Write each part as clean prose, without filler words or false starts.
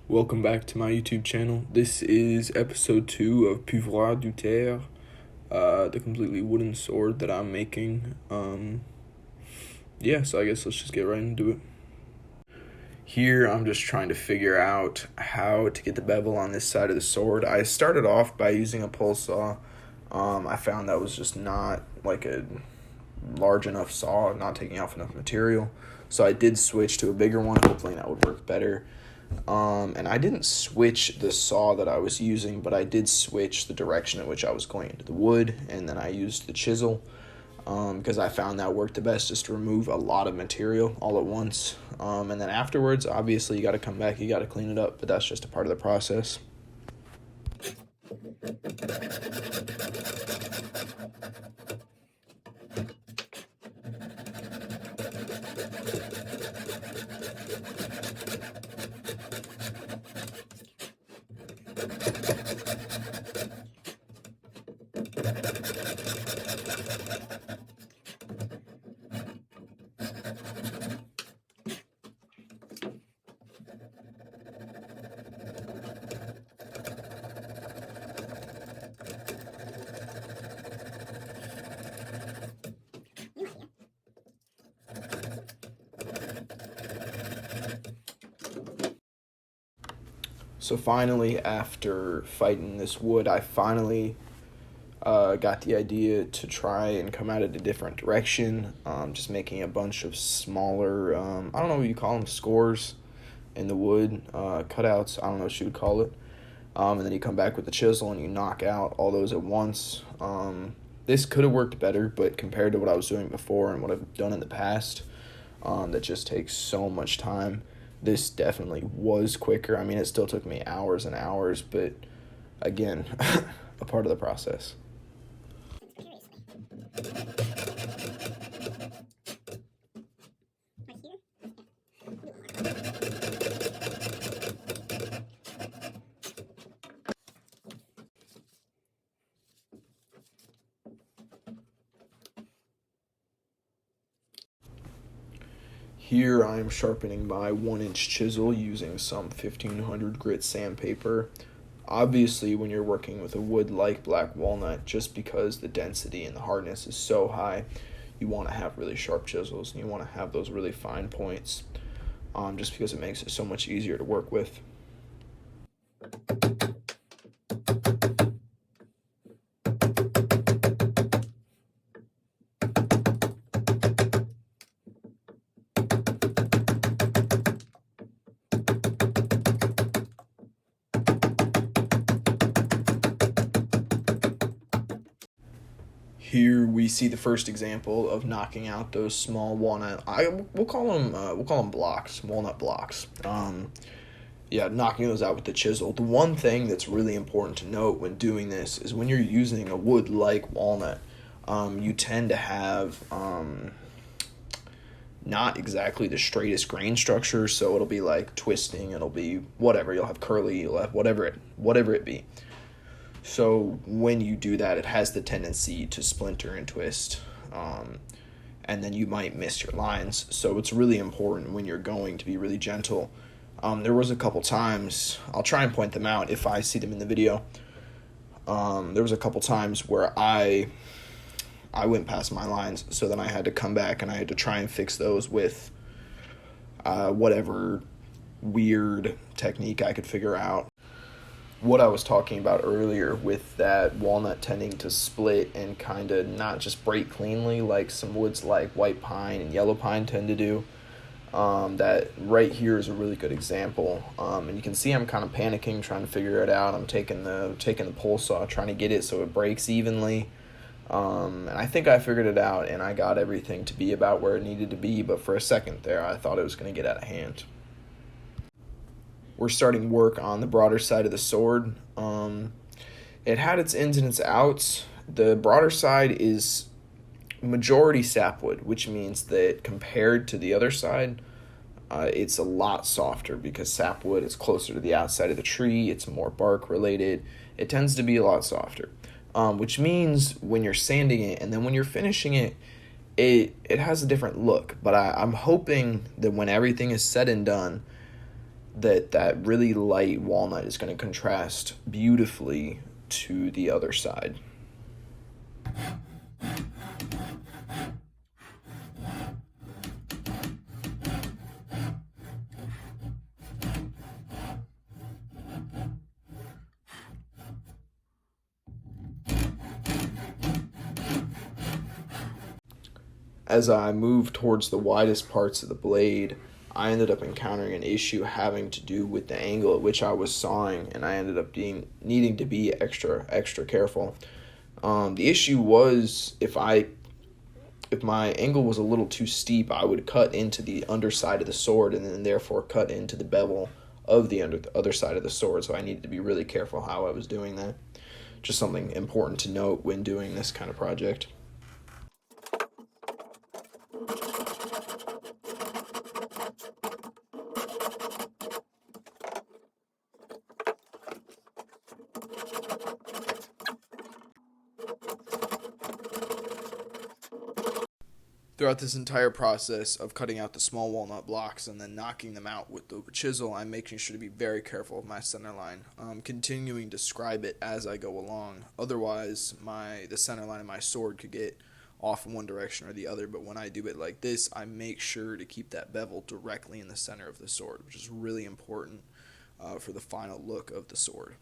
Welcome back to my YouTube channel. This is episode 2 of Pouvoir du Terre, the completely wooden sword that I'm making. So I guess let's just get right into it. Here I'm just trying to figure out how to get the bevel on this side of the sword. I started off by using a pole saw. I found that was just not like a large enough saw, not taking off enough material. So I did switch to a bigger one, hopefully that would work better. And I didn't switch the saw that I was using, but I did switch the direction in which I was going into the wood, and then I used the chisel because I found that worked the best, just to remove a lot of material all at once. And then afterwards, obviously, you got to come back, you got to clean it up, but that's just a part of the process. So finally, after fighting this wood, I finally got the idea to try and come at it a different direction, just making a bunch of smaller, I don't know what you call them, scores in the wood, cutouts, I don't know what you would call it. And then you come back with the chisel and you knock out all those at once. This could have worked better, but compared to what I was doing before and what I've done in the past, that just takes so much time. This definitely was quicker. I mean, it still took me hours and hours, but again, a part of the process. Here I am sharpening my 1-inch chisel using some 1500 grit sandpaper. Obviously, when you're working with a wood like black walnut, just because the density and the hardness is so high, you want to have really sharp chisels and you want to have those really fine points, just because it makes it so much easier to work with. Here we see the first example of knocking out those small walnut. We'll call them blocks, walnut blocks. Knocking those out with the chisel. The one thing that's really important to note when doing this is when you're using a wood like walnut, you tend to have not exactly the straightest grain structure, so it'll be like twisting. It'll be whatever. You'll have curly. You'll have whatever it be. So when you do that, it has the tendency to splinter and twist, and then you might miss your lines. So it's really important when you're going to be really gentle. There was a couple times, I'll try and point them out if I see them in the video. There was a couple times where I went past my lines, so then I had to come back and I had to try and fix those with whatever weird technique I could figure out. What I was talking about earlier with that walnut tending to split and kind of not just break cleanly like some woods like white pine and yellow pine tend to do, that right here is a really good example. And you can see I'm kind of panicking, trying to figure it out. I'm taking the pole saw, trying to get it so it breaks evenly. And I think I figured it out and I got everything to be about where it needed to be, but for a second there I thought it was going to get out of hand. We're starting work on the broader side of the sword. It had its ins and its outs. The broader side is majority sapwood, which means that compared to the other side, it's a lot softer because sapwood is closer to the outside of the tree. It's more bark related. It tends to be a lot softer, which means when you're sanding it and then when you're finishing it, it has a different look. But I'm hoping that when everything is said and done, that really light walnut is going to contrast beautifully to the other side. As I moved towards the widest parts of the blade, I ended up encountering an issue having to do with the angle at which I was sawing, and I ended up needing to be extra careful. The issue was if my angle was a little too steep, I would cut into the underside of the sword and then therefore cut into the bevel of the other side of the sword. So I needed to be really careful how I was doing that. Just something important to note when doing this kind of project. Throughout this entire process of cutting out the small walnut blocks and then knocking them out with the chisel, I'm making sure to be very careful of my center line. Continuing to scribe it as I go along. Otherwise, the center line of my sword could get off in one direction or the other. But when I do it like this, I make sure to keep that bevel directly in the center of the sword, which is really important for the final look of the sword.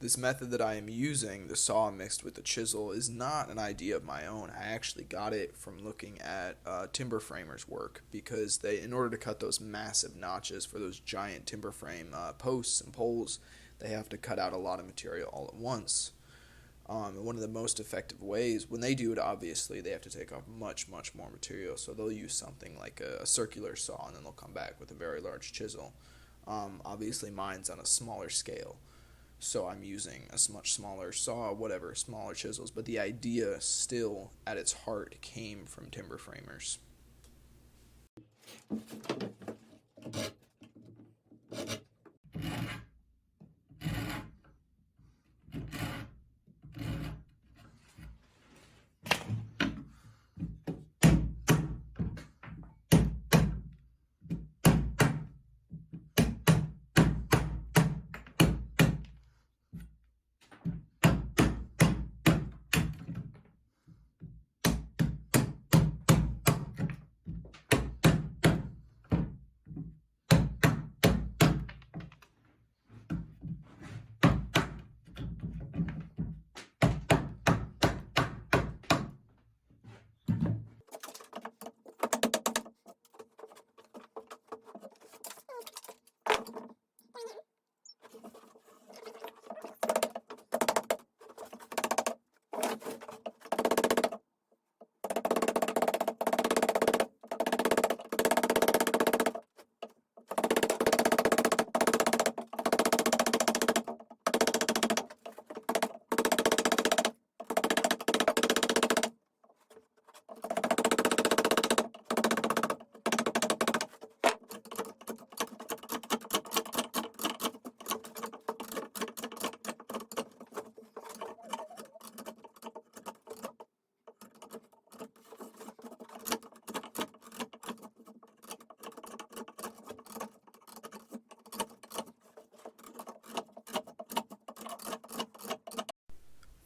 This method that I am using, the saw mixed with the chisel, is not an idea of my own. I actually got it from looking at timber framers' work, because in order to cut those massive notches for those giant timber frame posts and poles, they have to cut out a lot of material all at once. And one of the most effective ways, when they do it, obviously, they have to take off much more material. So they'll use something like a circular saw, and then they'll come back with a very large chisel. Obviously, mine's on a smaller scale. So I'm using a much smaller saw, smaller chisels. But the idea still, at its heart, came from timber framers.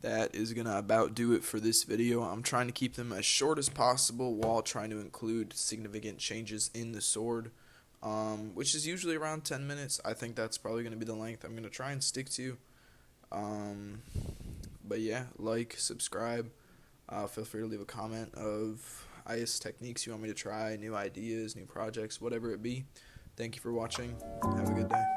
That is going to about do it for this video. I'm trying to keep them as short as possible while trying to include significant changes in the sword, which is usually around 10 minutes. I think that's probably going to be the length I'm going to try and stick to. But yeah, like, subscribe. Feel free to leave a comment of ice techniques you want me to try, new ideas, new projects, whatever it be. Thank you for watching. Have a good day.